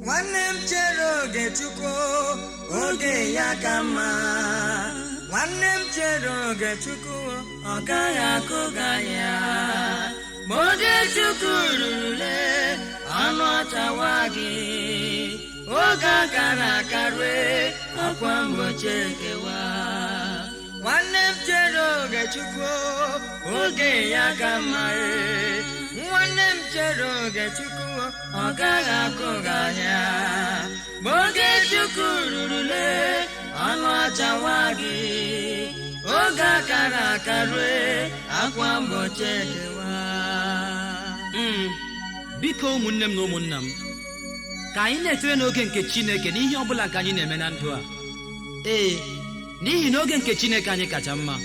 Nwanne m chere Oge Chukwu, oge ya ka mma. Nwanne m chere Oge Chukwu, ọ gaghị akụga ya. Ma Oge Chukwu rurule, ọnụ ọchawa gị. Oge gara aga rue, akwa mgbochi ekewa. Nwanne m chere Oge Chukwu, oge ya ka mma. Nwanne m chere Oge Chukwu, ọ gaghị akụga ya. Ma Oge Chukwu rurule, ọnụ ọchawa gị. Oge gara aga rue, akwa mgbochi ekewa. Biko ụmụnne m na ụmụnna m, ka anyị na-etinye n'oge nke Chineke n'ihe ọbụla nke anyị na-eme na ndụ a. N'ihi na oge nke Chineke anyị kacha mma.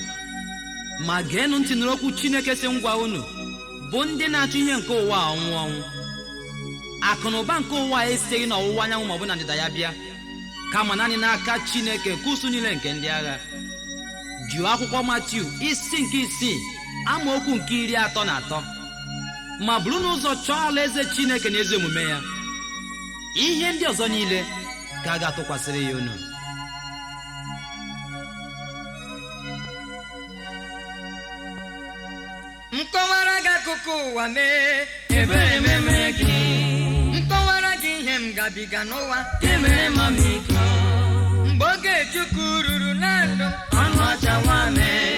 Ma geenụ ntị n'okwu Chineke si ngwa unu bụ ndị na-achọ ihe nke ụwa ọnwụ ọnwụ. Akụ na ụba nke ụwa esiteghị n'ọwụwa anyanwụ maọbụ na ndịda ya bịa, kama naanị n'aka Chineke nke usu niile nke ndị agha. Jụọ akwụkwọ Matiu isi nke 6 amaokwu nke 33. Ma bụrụ n'ụzọ chọọ alaeze Chineke na ezi omume ya, ihe ndị ọzọ niile ka a ga-atụkwasịrị ya unu. Nkọwara gị akụkọ ụwa mee, ebere meme gị. Nkọwara gị ihe m gabiga n'ụwa, emere m ọmịiko. Mgbe Oge Chukwu ruru na ndụ, ọnụ ọchawa mee.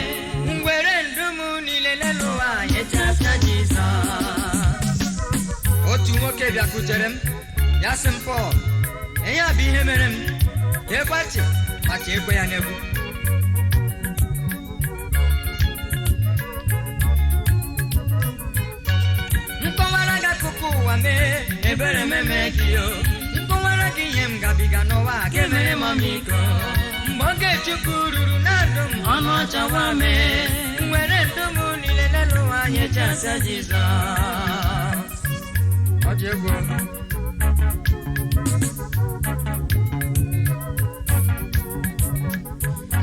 Ngwere ndụ m niile n'elu ụwa nyechasịa Jizọs. Otu nwoke bịakwutere m, ya sị m, Pọl, ihe a bụ ihe mere m. Ekwechi maka ekwe ya n'egwu. Nkọwara gị akụkọ ụwa mee, ebere meme gị o. Nkọwara gị ihe m gabiga n'ụwa, ga-emere m ọmịiko. Mgbe Oge Chukwu ruru na ndụ m, ọnụ ọchawa mee. Nwere ndụ m niile n'elu ụwa nyechasịa Jizọs. Ọ dị egwu.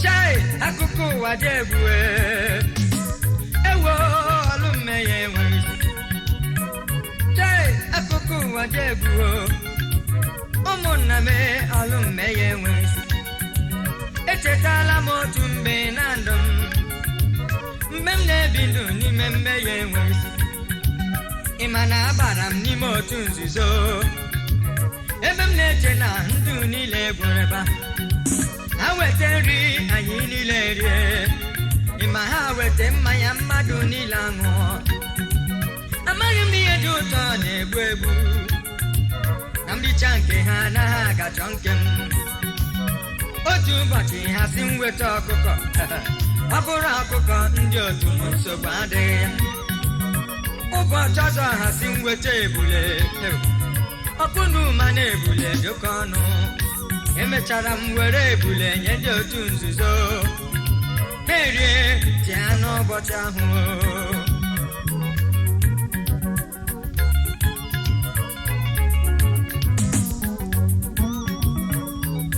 Chai, akụkọ ụwa dị egwu. Ewo, ọlụ mmehie enweghị isi. Chai, akụkọ ụwa dị egwu. Ụmụnna m, ọlụ mmehie enweghị isi. Echetala m otu mgbe na ndụ m, mgbe m na-ebi ndụ n'ime mmehie enweghị isi. Ị ma na abara m n'ime otu nzuzo, ebe m na-eche na ndụ niile gwụrụ ebe a. Ha weta nri anyị niile rie, ị ma ha weta mmanya mmadụ niile aṅụọ. Amaghị m ihe dị ụtọ na-egbu egbu, na mricha nke ha anaghị agachọ nke m. Otu ụbọchị ha si m weta ọkụkọ, ọ bụrụ ọkụkọ ndị otu m, nsogbu adịghị ya. Ụbọchị ọzọ ha si m weta ebule, ọkụ na ụma na ebule dị oke ọnụ. Emechara m were ebule nye ndị otu nzuzo, ha erie ji anụ ụbọchị ahụ.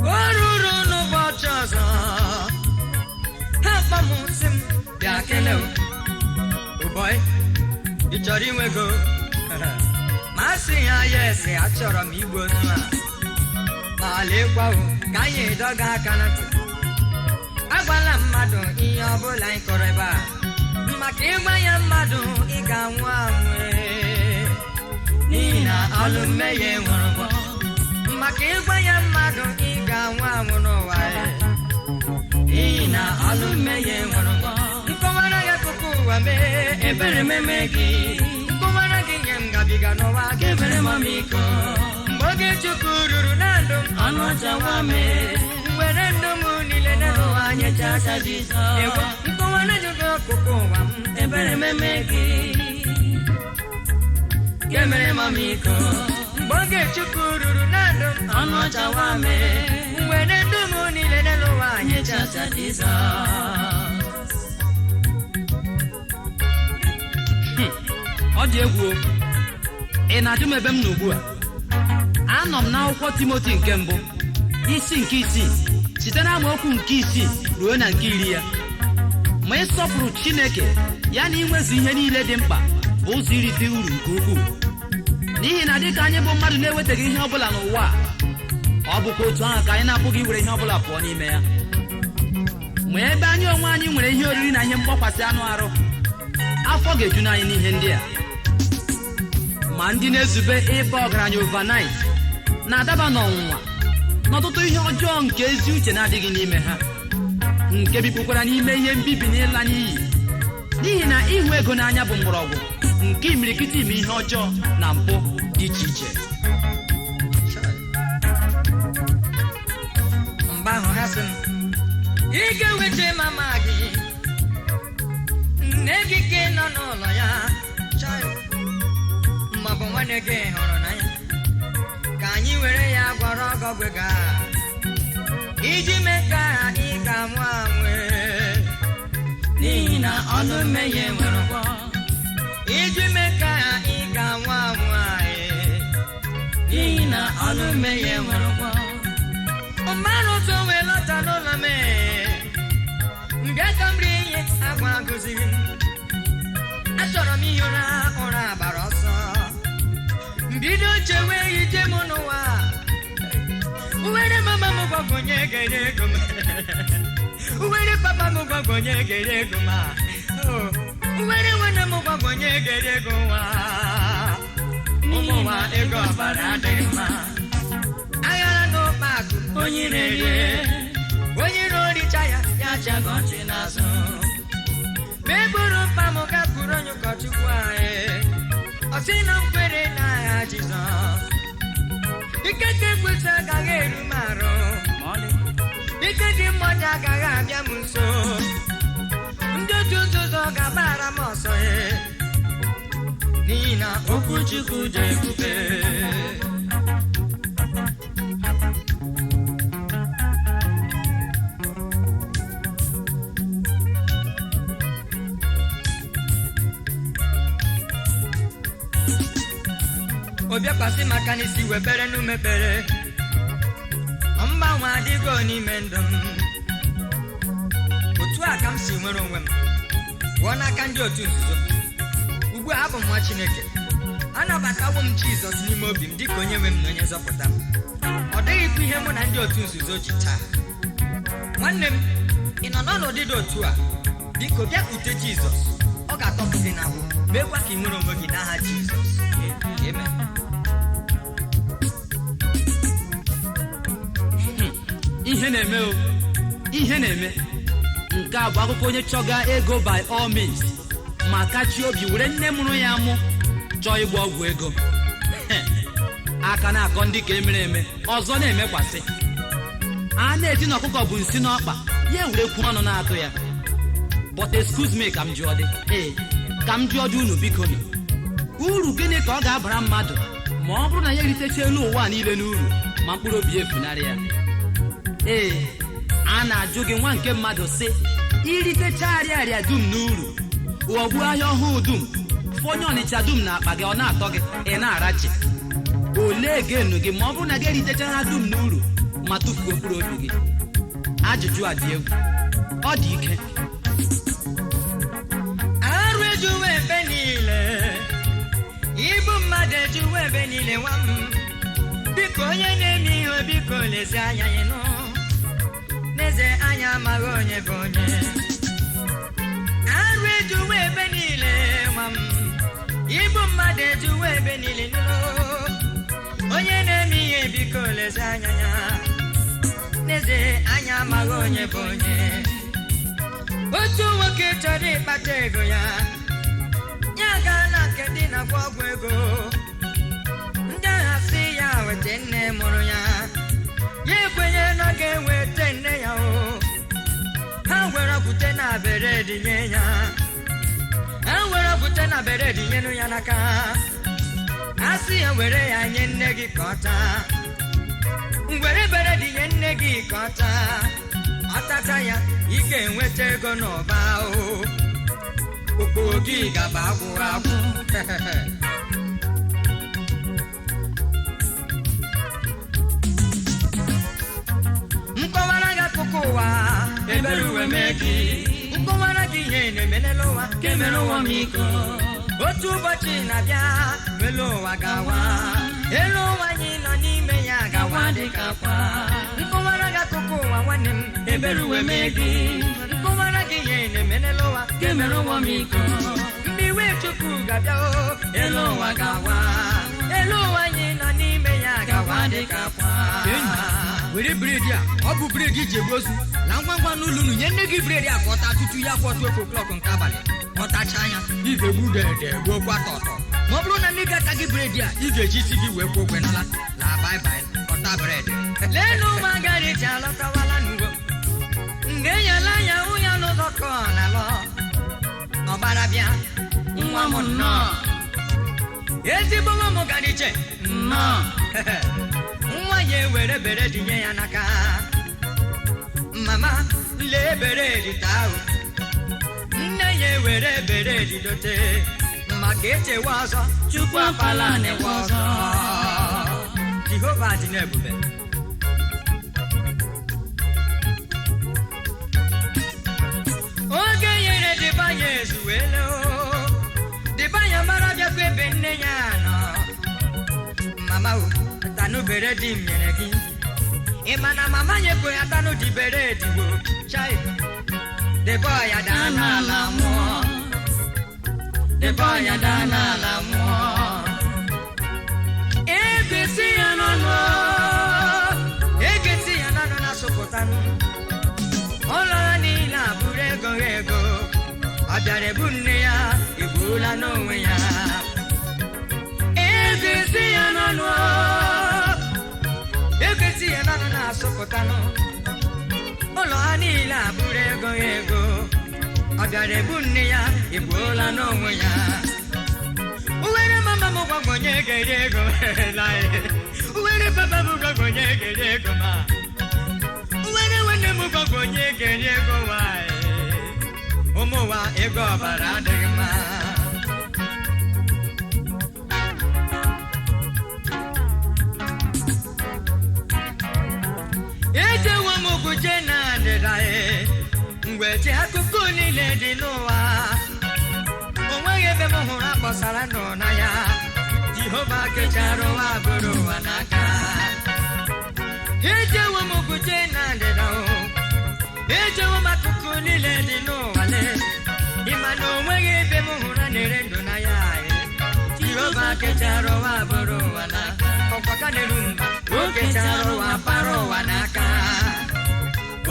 O ruru n'ụbọchị ọzọ, ha kpọ m sị m, bịa kelee ụbọyị, ị chọrọ inwe ego? Ma a sị ha yes, achọrọ m igbu otu a. Ma lekwawo ka anyị dọga aka na ntị, agwala mmadụ ihe ọbụla anyị kọrọ ebe a, maka ịgwa ya mmadụ ị ga-anwụ anwụ. N'ihi na ọlụ mmehie nwere ụgwọ. Maka ịgwa ya mmadụ ị ga-anwụ anwụ n'ụwa, n'ihi na ọlụ mmehie nwere ụgwọ. Nkọwara ya akụkọ ụwa mee, ebere meme gị. Nkọwara gị ihe m gabiga n'ụwa, ga-emere m ọmịiko. Mgbe Oge Chukwu ruru na ndụ m, ọnụ ọchawa mee. Nwere ndụ m niile n'elu ụwa nyechasịa Jizọs. Nkọwara gị akụkọ ụwa m, ebere meme gị, ga-emere m ọmịiko. Mgbe Oge Chukwu ruru na ndụ m, ọnụ ọchawa mee. Nwere ndụ m niile n'elu ụwa nyechasịa Jizọs. Ọ dị egwu. Ị na-ajụ m ebe m nọ ugbu a? Anọ m n'akwụkwọ Timoti nke mbụ isi nke 6 site na amaokwu nke 6 ruo na nke 10 ya. Ma ịsọpụrụ Chineke ya na inwezu ihe niile dị mkpa bụ ụzọ irite uru nke ukwuu. n'ihi na dịka anyị bụ mmadụ na-ewetaghị ihe ọbụla n'ụwa ọ bụkwa otu ahụ ka anyị na-apụghị iwere ihe ọbụla pụọ n'ime ya. Ma ebe anyị onwe anyị nwere ihe oriri na ihe mgbakwasị anụ arụ, afọ ga-eju n'anyị n'ihe ndị a. Ma ndị na-ezube ịba ọgaranya overnight na-adaba n'ọnwụnwa n'ọtụtụ ihe ọjọọ nke ezi uche na-adịghị n'ime ha, nke bipụkwara n'ime ihe mbibi na ịla n'iyi, n'ihi na ịhụ ego n'anya bụ mgbọrọgwụ nke imirikiti ime ihe ọjọọ na mpụ dị iche iche. Mgbe ahụ ha sị m, ị ga-eweta mama gị, nne gị ka nọ n'ụlọ ya, maọbụ nwanne gị hụrụ n'anya, ka anyị were ya gwọrọ ọgọgwe ga iji mee ka ị ga-amụ anwe, n'ihi na ọnụ mmehie nwere ụgwọ, iji mee ka ị ga-amụ anwụ anyị, n'ihi na ọnụ mmehie nwere ụgwọ. Mmadụ otu wee lọta n'ụlọ m, mbịa ka m rie ihe agwa agụzighị m. Achọrọ m ihe ụra agbara ọsọ, mbido chewe ije m n'ụwa, uwere mama m gwagwonye gere ego m, uwere papa m gwagwonye gere ego m, uwere nwanne m gwagwonye gere ego nwa, ụmụnwa ego ọbara adịghị mma. Aghara n'ụkpa akụ onye na-ere, onye na-oricha ya ya chago ntị n'azụ. Ma eburu mkpa m gakwuru onye ụkọchukwu anyị, ọ sị na mkwere n'agha Jizọs, ike dị ekwesị agaghị eru m arụ, ike dị mmọnye agaghị abịa m nso, ndị otu nzuzo ga-agbara m ọsọ, n'ihi na okwu Chukwu dị ebube. Obiakwasị maka n'isi webere n'umebere, mgbanwe adịgo n'ime ndụ m. Otu a ka m si nwere onwe m pụọ n'aka ndị otu nzuzo. Ugbu a abụ m nwa Chineke, anabatawo m Jizọs n'ime obi m dịka onye nwe m na onye nzọpụta m. Ọ dịghịkwa ihe mụ na ndị otu nzuzo ji taa. Nwanne m, ị nọ n'ọnọdụ dị otu a, biko bịakwute Jizọs, ọ ga-atọpụ gị n'ahụ, meekwa ka ị nwere onwe gị n'aha Jizọs. Amen. Ihe na-eme o, ihe na-eme. Nke a bụ akụkọ onye chọga ego by all means, ma kachi obi were nne mụrụ ya mụ chọọ ịgba ọgwụ ego. Aka na-akọ ndị ka emere eme, ọzọ na-emekwasị. A na-eti na ọkụkọ bụ nsị n'ọkpa, ya were kwuo ọnụ na-atụ ya. But excuse me ka m jụọ dị, ka m jụọ dị unu biko nụ, uru gịnị ka ọ ga-abara mmadụ ma ọ bụrụ na ya eritecha elu ụwa niile n'uru ma mkpụrụ obi efunarị ya? A na-ajụ gị nwa nke mmadụ sị, iritecha arịa dum n'uru, ghọgbuo ahịa ọhụụ dum, fonye Ọnịcha dum na akpa gị, ọ na-atọ gị, ị na-arachi. Olee ga-enu gị ma ọ bụrụ na gị eritecha ha dum n'uru ma tụfuo mkpụrụ obi gị? Ajụjụ a dị egwu, ọ dị ike. Arụ ejuwe ebe niile, ibu mmadụ ejuwe ebe niile, nwa m biko onye na-eme ihe biko lezi anya ya nụ, n'eze anya amaghị onye bụ onye. Arụ ejuwe ebe niile, nwa m ibu mmadụ ejuwe ebe niile nụ, onye na-eme ihe biko lezi anya ya, n'eze anya amaghị onye bụ onye. Otu nwoke chọrọ ịkpata ego ya gaa na nke dị na-agwọ ọgwụ ego. Ndị agha sị ya weta nne mụrụ ya, ya ekwenye na ọ ga-eweta nne ya o. Ha were bute na bere dinye ya, ha were bute na bere dinyenụ ya n'aka, ha sị ya were ya nye nne gị ka ọ taa. Ngwere bere dinye nne gị ka ọ taa, ọ tata ya ị ga-enweta ego n'ọba o. Okporo gị gaba agwụ agwụ. Nkọwara gị akụkọ ụwa, ebere uwe mee gị. Nkọwara gị ihe na-eme n'ụwa, ka emere ụwa m iko. otu ụbọchị na-abịa elu ụwa gawa elu ụwa anyị nọ n'ime ya gawa dịka akwa nkọwara gị akụkọ ụwa nwanne m eberuwe mee gị nkọwara gị ihe na-eme n'elu ụwa ga-emere ụwa m iko mgbe iwe Chukwu ga-abịa elu ụwa gawa elu ụwa anyị nọ n'ime ya gawa dịka akwa were bread a ọ bụ bread iji egbu ozu na ngwa n'ụlọ unu nye nne gị bread a ka ọ taa tutu ya kwọ 12 o'clock nke abalị ọ tacha anya ị ga-egbu dede gbuokwa tọtọ ma ọ bụrụ na ndị ga-ata gị bread a ị ga-eji isi gị wee kwụ okwenala na bye Ota Bread leenụ ụmụagarichi alọtawala n'ugbo mgbe enyela ya hụ ya n'ụzọ ka ọ na-alọ ọgbara bịa nwa m nnọọ ezigbo nwa m gariche nnọọ nwa ya ewere bere dinye ya n'aka mama lee bere edita ahụ nne ya ewere bere edidote maka echewa ọzọ Chukwu apala na-ewe ọzọ Jehova dị n'ebube oge nyere dịbanya ezuwele dịbanya mara bịakwa ebe nne ya nọ mama o tanụ bere di m nyere gị ị ma na mama nyekwe ya tanụ di bere digbo chai debe ya daa n'ala mmụọ debe ya daa n'ala mmụọ egesi ya n'ọnụ na-asụpụtanụ ọ lara niile abụrụ ego ọ bịara ebu nne ya egbuola n'onwe ya egesi ya n'ọnụ na-asụpụtanụ ụlọ ha niile abụrụ ego ọ bịara ebu nne ya egbuola n'onwe ya uwere mama m gwagwonye gere ego uwere papa m gwagwonye gere ego ma uwere nwanne m gwagwonye gere ego nwanyị ụmụnwa ego ọbara adịghị mma ejewo m guje na ndịda mgbe ji akụkọ niile dị n'ụwa o nweghị ebe m hụrụ akpọsara nọ na ya Jehova kechara ụwa bụrụ ụwa n'aka ejewo m guje na ndịda ejewo m akụkọ niile dị n'ụwa ịma na o nweghị ebe m hụrụ a na-ere ndụ na ya Jehova kechara ụwa bụrụ ụwa n'aka ọkwaka na-eru mba o kechara ụwa para ụwa n'aka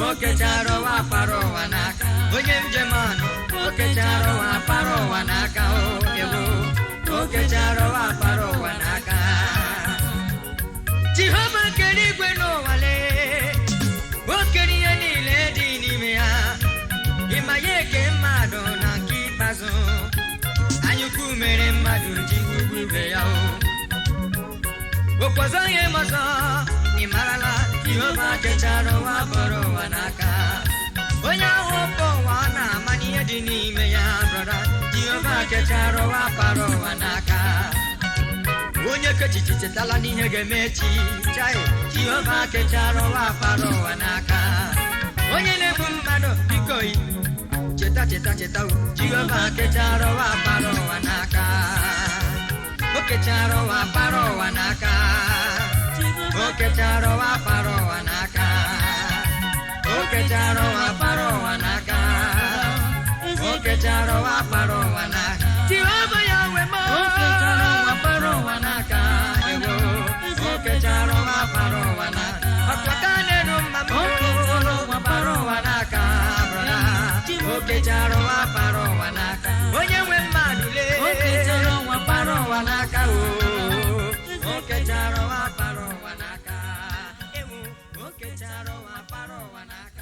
o kechara ụwa para ụwa n'aka onye njem ọnụ o kechara ụwa para ụwa n'aka o kechara ụwa para ụwa n'aka Jehova kere igwe n'ụwa o kere ihe niile dị n'ime ya ịma ya eke mmadụ na nke ikpeazụ anyụkwu mere mmadụ ji ugwu ibe ya okpozo ihe ọzọ ị marala Jehova kechara ụwa bụrụ ụwa n'aka onye ahụ ụkọ ụwa ọ na-ama n'ihe dị n'ime ya brọda Jehova kechara ụwa para ụwa n'aka onye kechichi chetala n'ihe ga-eme echi chai Jehova kechara ụwa para ụwa n'aka onye na-egbu mmadụ biko cheta Jehova kechara ụwa para ụwa n'aka o kechara ụwa para ụwa n'aka o kechara ụwa para ụwa n'aka o kechara ụwa para ụwa n'aka o kechara ụwa para ụwa n'aka Jehova ya nwe m o kechara ụwa para ụwa n'aka o kechara ụwa para ụwa n'aka ọkpaka na-enu mma m o kechara ụwa para ụwa n'aka o kechara ụwa para ụwa n'aka onye nwe mmadụ lee o kechara ụwa para ụwa n'aka o kechara ụwa para ụwa n'aka o kechara ụwa para ụwa n'aka